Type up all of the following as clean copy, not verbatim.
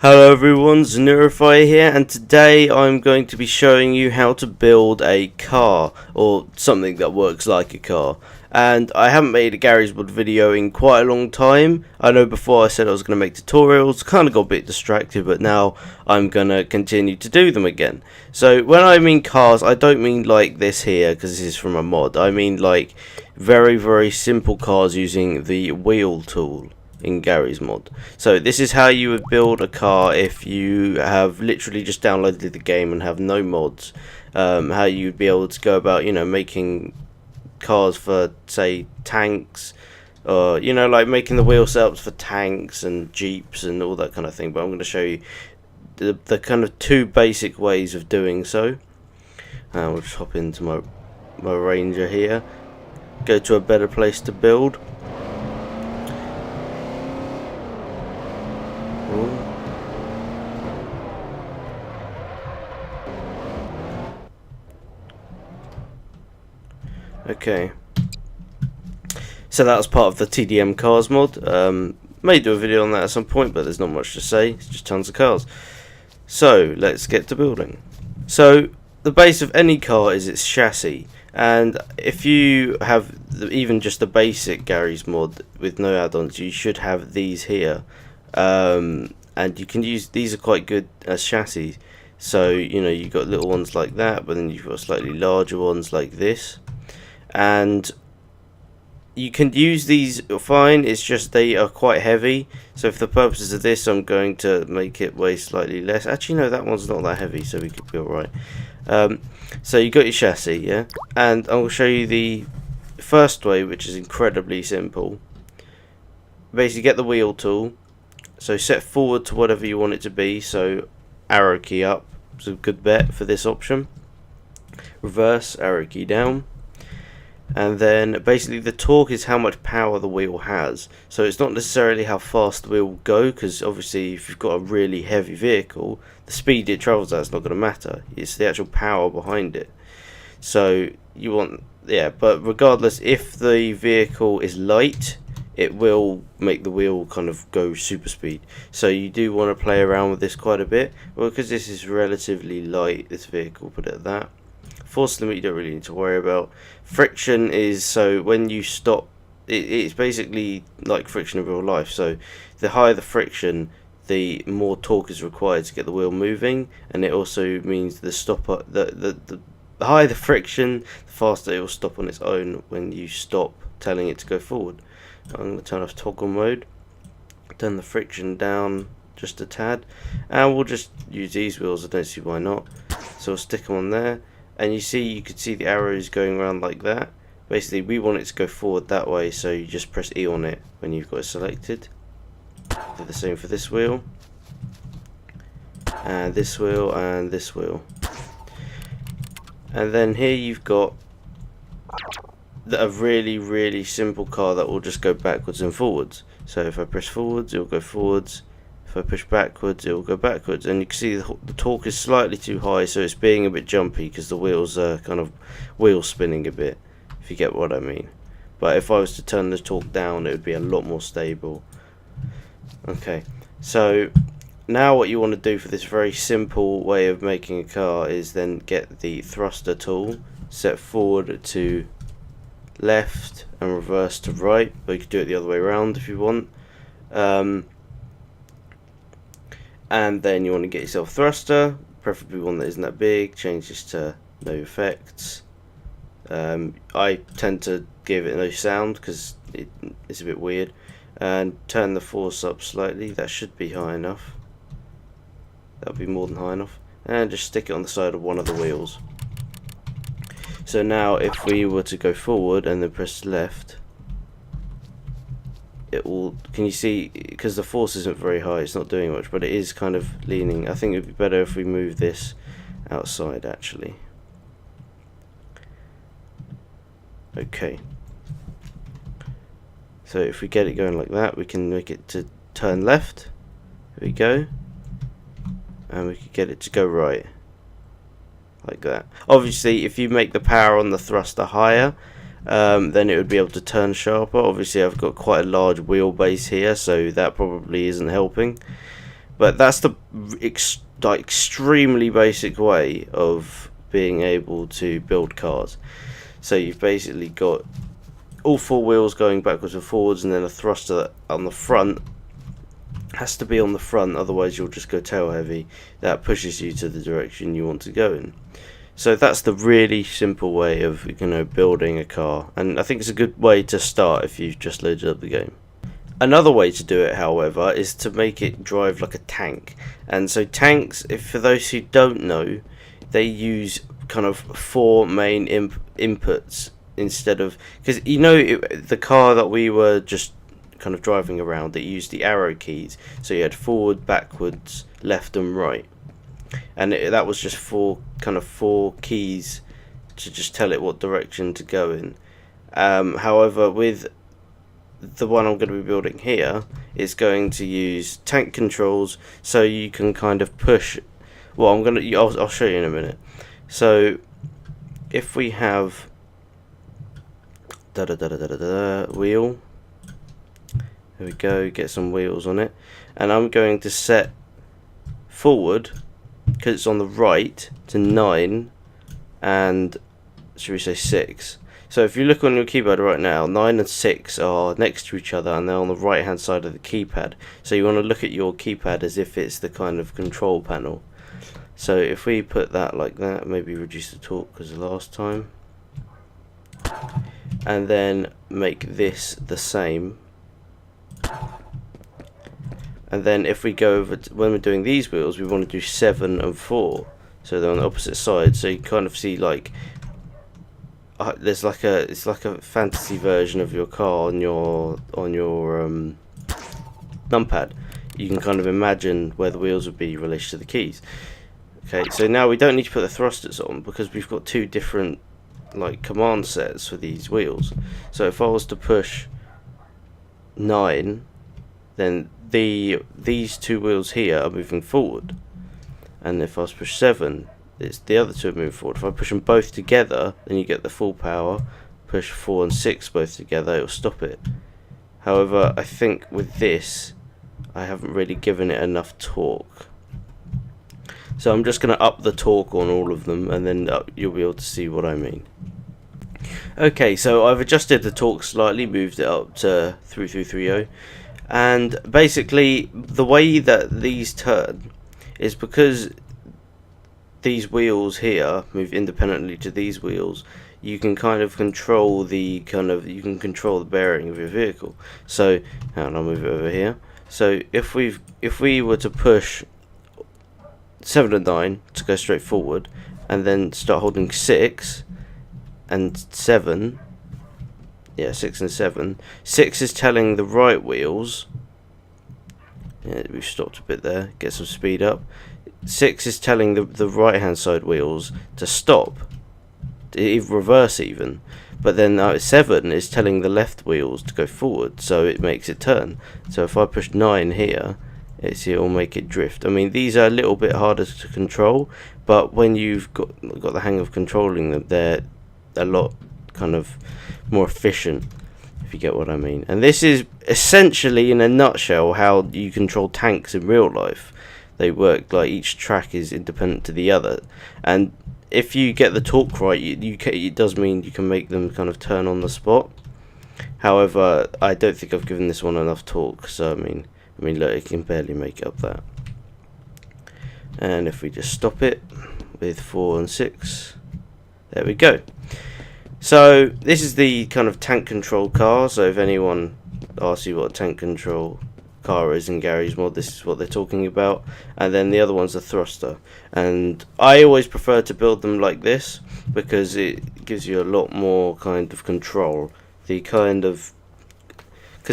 Hello everyone, Zanurify here, and today I'm going to be showing you how to build a car, or something that works like a car. And I haven't made a Garry's Mod video in quite a long time. I know before I said I was going to make tutorials, kind of got a bit distracted, but now I'm going to continue to do them again. So when I mean cars, I don't mean like this here, because this is from a mod. I mean like very simple cars using the wheel tool in Garry's Mod. So this is how you would build a car if you have literally just downloaded the game and have no mods. How you'd be able to go about, making cars for, say, tanks, or like making the wheel setups for tanks and jeeps and all that kind of thing. But I'm going to show you the kind of two basic ways of doing so. We'll just hop into my Ranger here, go to a better place to build. Okay, so that was part of the TDM cars mod. May do a video on that at some point, but there's not much to say. It's just tons of cars. So let's get to building. So the base of any car is its chassis, and if you have even just the basic Garry's Mod with no add-ons, you should have these here, and you can use these are quite good as chassis. So you've got little ones like that, but then you've got slightly larger ones like this. And you can use these fine, it's just they are quite heavy, so for the purposes of this I'm going to make it weigh slightly less. Actually no, that one's not that heavy, so we could be alright. So you got your chassis, yeah, and I will show you the first way, which is incredibly simple. Basically get the wheel tool, so set forward to whatever you want it to be, so arrow key up, it's a good bet for this option. Reverse, arrow key down. And then basically the torque is how much power the wheel has. So it's not necessarily how fast the wheel will go, because obviously if you've got a really heavy vehicle, the speed it travels at is not going to matter. It's the actual power behind it. So you want, yeah, but regardless, if the vehicle is light, it will make the wheel kind of go super speed. So you do want to play around with this quite a bit. Well, because this is relatively light, this vehicle, put it at that. Force limit you don't really need to worry about. Friction is, so when you stop, it's basically like friction in real life. So the higher the friction, the more torque is required to get the wheel moving, and it also means the stopper, the higher the friction, the faster it will stop on its own when you stop telling it to go forward. I'm going to turn off toggle mode, turn the friction down just a tad, and we'll just use these wheels. I don't see why not. So we'll stick them on there. And you can see the arrows going around like that. Basically we want it to go forward that way, so you just press E on it when you've got it selected. Do the same for this wheel, and this wheel, and this wheel. And then here you've got a really simple car that will just go backwards and forwards. So if I press forwards, it will go forwards. If I push backwards, it will go backwards, and you can see the torque is slightly too high, so it's being a bit jumpy because the wheels are kind of wheel spinning a bit, if you get what I mean. But if I was to turn the torque down, it would be a lot more stable. Okay, so now what you want to do for this very simple way of making a car is then get the thruster tool, set forward to left and reverse to right, or you could do it the other way around if you want. And then you want to get yourself a thruster, preferably one that isn't that big. Change this to no effects. I tend to give it no sound because it's a bit weird. And turn the force up slightly. That should be high enough. That'll be more than high enough. And just stick it on the side of one of the wheels. So now if we were to go forward and then press left, it will, can you see, because the force isn't very high, it's not doing much, but it is kind of leaning. I think it would be better if we move this outside actually. Okay, so if we get it going like that, we can make it to turn left. There we go, and we could get it to go right like that. Obviously if you make the power on the thruster higher, then it would be able to turn sharper. Obviously I've got quite a large wheelbase here, so that probably isn't helping, But that's the like extremely basic way of being able to build cars. So you've basically got all four wheels going backwards and forwards, and then a thruster on the front. Has to be on the front, otherwise you'll just go tail heavy. That pushes you to the direction you want to go in. So that's the really simple way of, you know, building a car, and I think it's a good way to start if you've just loaded up the game. Another way to do it, however, is to make it drive like a tank. And so tanks, if for those who don't know, they use kind of four main inputs instead of, because you know the car that we were just kind of driving around, that used the arrow keys. So you had forward, backwards, left and right, and that was just four keys to just tell it what direction to go in. However, with the one I'm going to be building here, it's going to use tank controls, so you can kind of push. Well, I'll show you in a minute. So if we have wheel, there we go, get some wheels on it, and I'm going to set forward, because it's on the right, to 9 and should we say 6. So if you look on your keypad right now, 9 and 6 are next to each other and they're on the right hand side of the keypad. So you want to look at your keypad as if it's the kind of control panel. So if we put that like that, maybe reduce the torque because the last time, and then make this the same. And then if we go over to, when we're doing these wheels, we want to do 7 and 4, so they're on the opposite side. So you kind of see like it's like a fantasy version of your car on your numpad. You can kind of imagine where the wheels would be in relation to the keys. Okay, so now we don't need to put the thrusters on because we've got two different like command sets for these wheels. So if I was to push 9, then these two wheels here are moving forward, and if I was to push 7, it's the other two are moving forward. If I push them both together, then you get the full power. Push 4 and 6 both together, it'll stop it. However, I think with this, I haven't really given it enough torque. So I'm just going to up the torque on all of them, and then you'll be able to see what I mean. Okay, so I've adjusted the torque slightly, moved it up to 3330, and basically the way that these turn is because these wheels here move independently to these wheels. You can kind of control the bearing of your vehicle. So, and I'll move it over here. So if we were to push 7 and 9 to go straight forward, and then start holding 6 and 7, yeah, 6 and 7. 6 is telling the right wheels. Yeah, we've stopped a bit there. Get some speed up. 6 is telling the right hand side wheels to stop, reverse even, but then 7 is telling the left wheels to go forward, so it makes it turn. So if I push 9 here, it'll make it drift. I mean, these are a little bit harder to control, but when you've got the hang of controlling them, they're a lot kind of more efficient, if you get what I mean. And this is essentially, in a nutshell, how you control tanks in real life. They work like each track is independent to the other, and if you get the torque right, it does mean you can make them kind of turn on the spot. However, I don't think I've given this one enough torque, so I mean look, it can barely make up that. And if we just stop it with 4 and 6, there we go. So this is the kind of tank control car. So if anyone asks you what a tank control car is in Garry's mod, this is what they're talking about. And then the other one's a thruster, and I always prefer to build them like this because it gives you a lot more kind of control. Because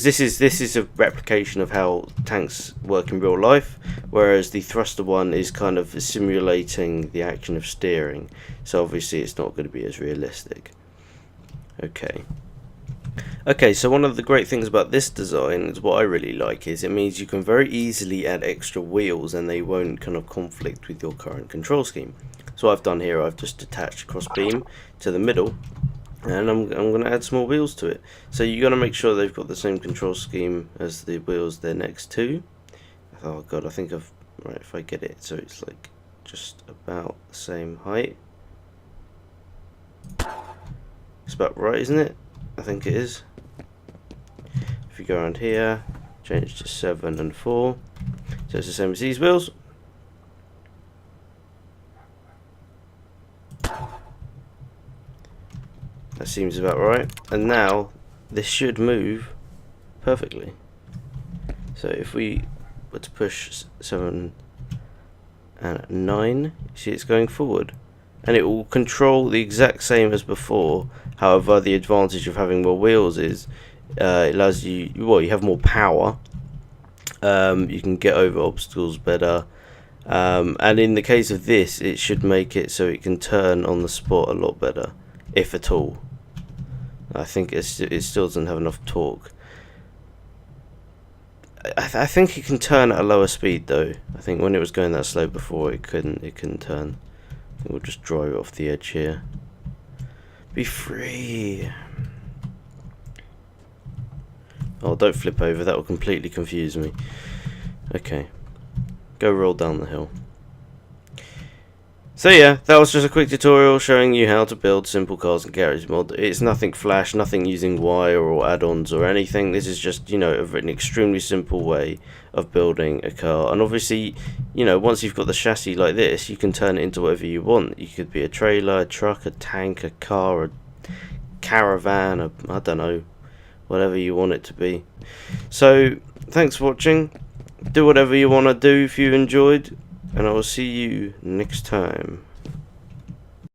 this is a replication of how tanks work in real life, whereas the thruster one is kind of simulating the action of steering, so obviously it's not going to be as realistic. Okay, so one of the great things about this design is what I really like is it means you can very easily add extra wheels and they won't kind of conflict with your current control scheme. So what I've done here, I've just attached a cross beam to the middle, and I'm going to add some more wheels to it. So you're going to make sure they've got the same control scheme as the wheels they're next to. I Oh god, I think I've... Right, if I get it so it's like just about the same height. It's about right, isn't it? I think it is. If you go around here, change to 7 and 4. So it's the same as these wheels. That seems about right. And now this should move perfectly. So if we were to push 7 and 9, you see it's going forward. And it will control the exact same as before. However, the advantage of having more wheels is it allows you, well, you have more power. You can get over obstacles better. And in the case of this, it should make it so it can turn on the spot a lot better, if at all. I think it still doesn't have enough torque. I think it can turn at a lower speed though. I think when it was going that slow before, it couldn't turn. I think we'll just drive it off the edge here. Be free. Oh, don't flip over, that will completely confuse me. Okay. Go roll down the hill. So yeah, that was just a quick tutorial showing you how to build simple cars in Garry's mod. It's nothing flash, nothing using wire or add-ons or anything. This is just, you know, an extremely simple way of building a car. And obviously, you know, once you've got the chassis like this, you can turn it into whatever you want. You could be a trailer, a truck, a tank, a car, a caravan, I don't know, whatever you want it to be. So, thanks for watching. Do whatever you want to do if you enjoyed. And I will see you next time.